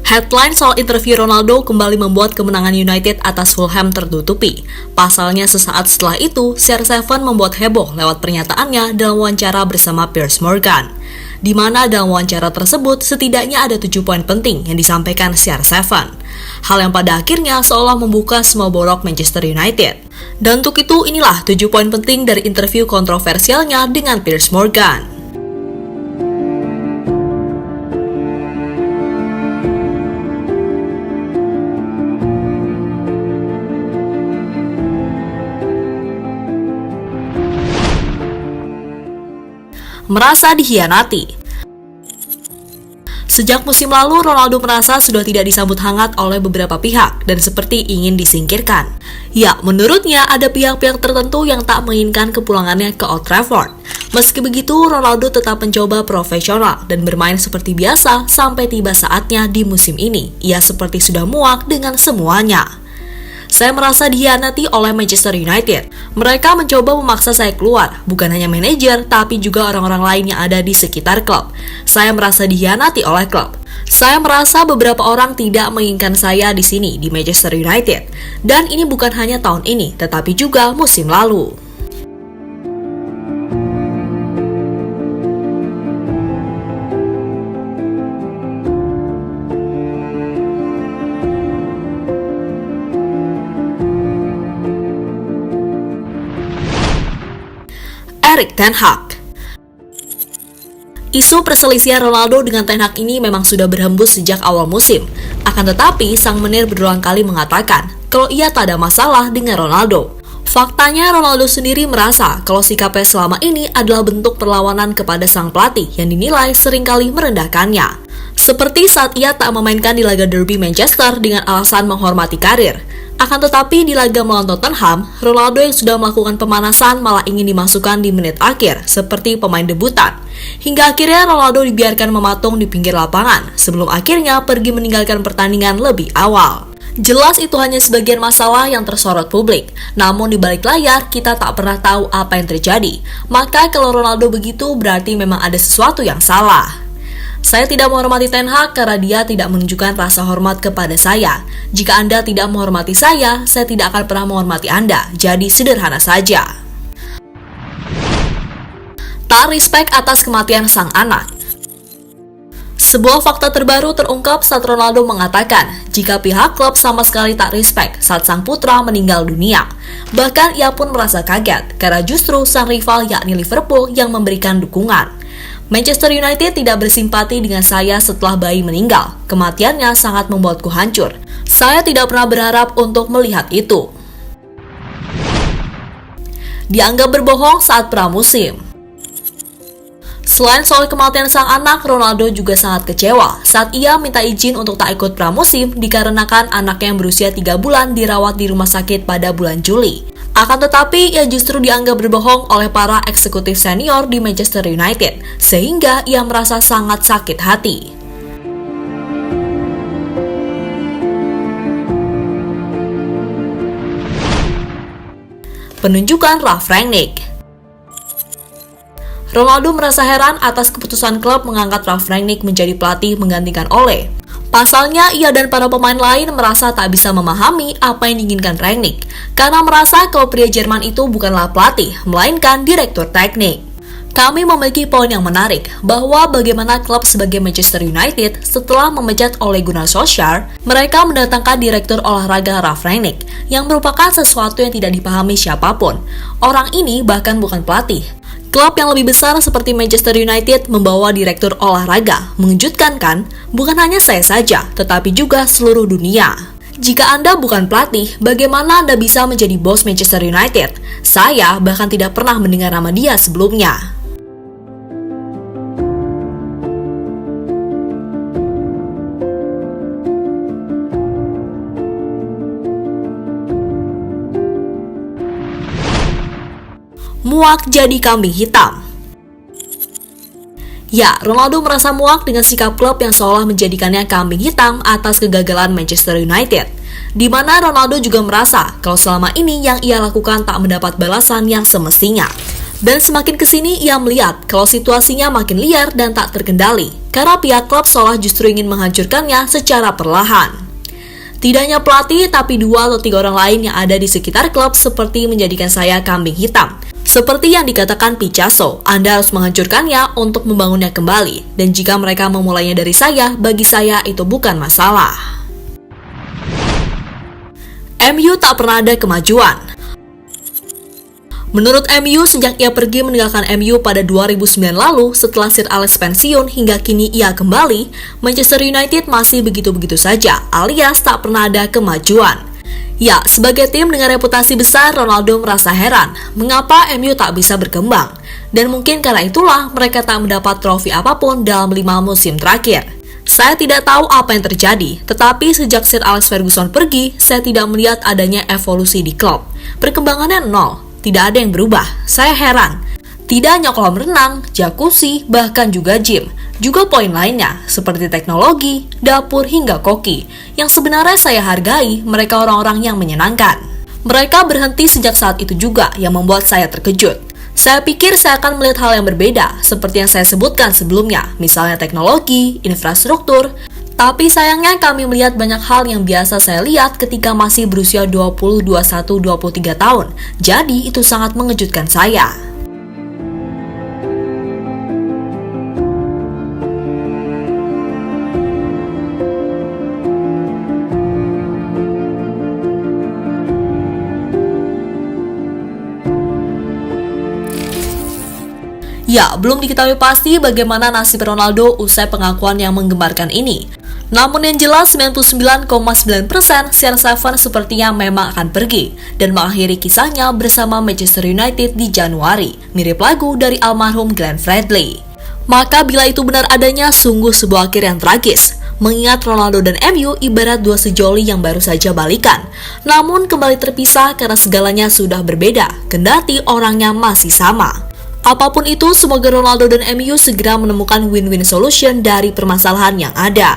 Headline soal interview Ronaldo kembali membuat kemenangan United atas Fulham tertutupi. Pasalnya sesaat setelah itu, CR7 membuat heboh lewat pernyataannya dalam wawancara bersama Piers Morgan. Di mana dalam wawancara tersebut setidaknya ada 7 poin penting yang disampaikan CR7. Hal yang pada akhirnya seolah membuka semua borok Manchester United. Dan untuk itu inilah 7 poin penting dari interview kontroversialnya dengan Piers Morgan. Merasa dihianati. Sejak musim lalu, Ronaldo merasa sudah tidak disambut hangat oleh beberapa pihak dan seperti ingin disingkirkan. Ya, menurutnya ada pihak-pihak tertentu yang tak menginginkan kepulangannya ke Old Trafford. Meski begitu, Ronaldo tetap mencoba profesional dan bermain seperti biasa sampai tiba saatnya di musim ini. Ia seperti sudah muak dengan semuanya. Saya merasa dihianati oleh Manchester United. Mereka mencoba memaksa saya keluar, bukan hanya manajer, tapi juga orang-orang lain yang ada di sekitar klub. Saya merasa dihianati oleh klub. Saya merasa beberapa orang tidak menginginkan saya di sini, di Manchester United. Dan ini bukan hanya tahun ini, tetapi juga musim lalu. Erik ten Hag. Isu perselisihan Ronaldo dengan Ten Hag ini memang sudah berhembus sejak awal musim. Akan tetapi, sang menir berulang kali mengatakan kalau ia tak ada masalah dengan Ronaldo. Faktanya, Ronaldo sendiri merasa kalau sikapnya selama ini adalah bentuk perlawanan kepada sang pelatih yang dinilai seringkali merendahkannya. Seperti saat ia tak memainkan di laga derby Manchester dengan alasan menghormati karir. Akan tetapi di laga melawan Tottenham, Ronaldo yang sudah melakukan pemanasan malah ingin dimasukkan di menit akhir seperti pemain debutan. Hingga akhirnya Ronaldo dibiarkan mematung di pinggir lapangan sebelum akhirnya pergi meninggalkan pertandingan lebih awal. Jelas itu hanya sebagian masalah yang tersorot publik, namun di balik layar kita tak pernah tahu apa yang terjadi. Maka kalau Ronaldo begitu berarti memang ada sesuatu yang salah. Saya tidak menghormati Ten Hag karena dia tidak menunjukkan rasa hormat kepada saya. Jika Anda tidak menghormati saya tidak akan pernah menghormati Anda. Jadi sederhana saja. Tak respect atas kematian sang anak. Sebuah fakta terbaru terungkap saat Ronaldo mengatakan jika pihak klub sama sekali tak respect saat sang putra meninggal dunia. Bahkan ia pun merasa kaget karena justru sang rival yakni Liverpool yang memberikan dukungan. Manchester United tidak bersimpati dengan saya setelah bayi meninggal. Kematiannya sangat membuatku hancur. Saya tidak pernah berharap untuk melihat itu. Dianggap berbohong saat pramusim. Selain soal kematian sang anak, Ronaldo juga sangat kecewa saat ia minta izin untuk tak ikut pramusim dikarenakan anaknya yang berusia 3 bulan dirawat di rumah sakit pada bulan Juli. Akan tetapi, ia justru dianggap berbohong oleh para eksekutif senior di Manchester United, sehingga ia merasa sangat sakit hati. Penunjukan Ralf Rangnick. Ronaldo merasa heran atas keputusan klub mengangkat Ralf Rangnick menjadi pelatih menggantikan Ole. Pasalnya, ia dan para pemain lain merasa tak bisa memahami apa yang diinginkan Rangnick, karena merasa kalau pria Jerman itu bukanlah pelatih, melainkan direktur teknik. Kami memiliki poin yang menarik, bahwa bagaimana klub sebagai Manchester United setelah memecat Ole Gunnar Solskjaer, mereka mendatangkan direktur olahraga Ralf Rangnick, yang merupakan sesuatu yang tidak dipahami siapapun. Orang ini bahkan bukan pelatih. Klub yang lebih besar seperti Manchester United membawa direktur olahraga. Mengejutkan kan? Bukan hanya saya saja, tetapi juga seluruh dunia. Jika Anda bukan pelatih, bagaimana Anda bisa menjadi bos Manchester United? Saya bahkan tidak pernah mendengar nama dia sebelumnya. Muak jadi kambing hitam. Ya, Ronaldo merasa muak dengan sikap klub yang seolah menjadikannya kambing hitam atas kegagalan Manchester United. Di mana Ronaldo juga merasa kalau selama ini yang ia lakukan tak mendapat balasan yang semestinya. Dan semakin kesini ia melihat kalau situasinya makin liar dan tak terkendali, karena pihak klub seolah justru ingin menghancurkannya secara perlahan. Tidak hanya pelatih, tapi 2 atau 3 orang lain yang ada di sekitar klub seperti menjadikan saya kambing hitam. Seperti yang dikatakan Picasso, Anda harus menghancurkannya untuk membangunnya kembali. Dan jika mereka memulainya dari saya, bagi saya itu bukan masalah. MU tak pernah ada kemajuan. Menurut MU, sejak ia pergi meninggalkan MU pada 2009 lalu, setelah Sir Alex pensiun hingga kini ia kembali, Manchester United masih begitu-begitu saja, alias tak pernah ada kemajuan. Ya, sebagai tim dengan reputasi besar, Ronaldo merasa heran mengapa MU tak bisa berkembang. Dan mungkin karena itulah mereka tak mendapat trofi apapun dalam 5 musim terakhir. Saya tidak tahu apa yang terjadi, tetapi sejak Sir Alex Ferguson pergi, saya tidak melihat adanya evolusi di klub. Perkembangannya nol, tidak ada yang berubah. Saya heran. Tidak hanya kolam renang, jacuzzi, bahkan juga gym. Juga poin lainnya, seperti teknologi, dapur, hingga koki. Yang sebenarnya saya hargai, mereka orang-orang yang menyenangkan. Mereka berhenti sejak saat itu juga, yang membuat saya terkejut. Saya pikir saya akan melihat hal yang berbeda, seperti yang saya sebutkan sebelumnya, misalnya teknologi, infrastruktur. Tapi sayangnya kami melihat banyak hal yang biasa saya lihat ketika masih berusia 20, 21, 23 tahun. Jadi itu sangat mengejutkan saya. Ya, belum diketahui pasti bagaimana nasib Ronaldo usai pengakuan yang menggembarkan ini. Namun yang jelas 99,9% CR7 sepertinya memang akan pergi dan mengakhiri kisahnya bersama Manchester United di Januari, mirip lagu dari almarhum Glenn Fredly. Maka bila itu benar adanya, sungguh sebuah akhir yang tragis. Mengingat Ronaldo dan MU ibarat 2 sejoli yang baru saja balikan, namun kembali terpisah karena segalanya sudah berbeda, kendati orangnya masih sama. Apapun itu, semoga Ronaldo dan MU segera menemukan win-win solution dari permasalahan yang ada.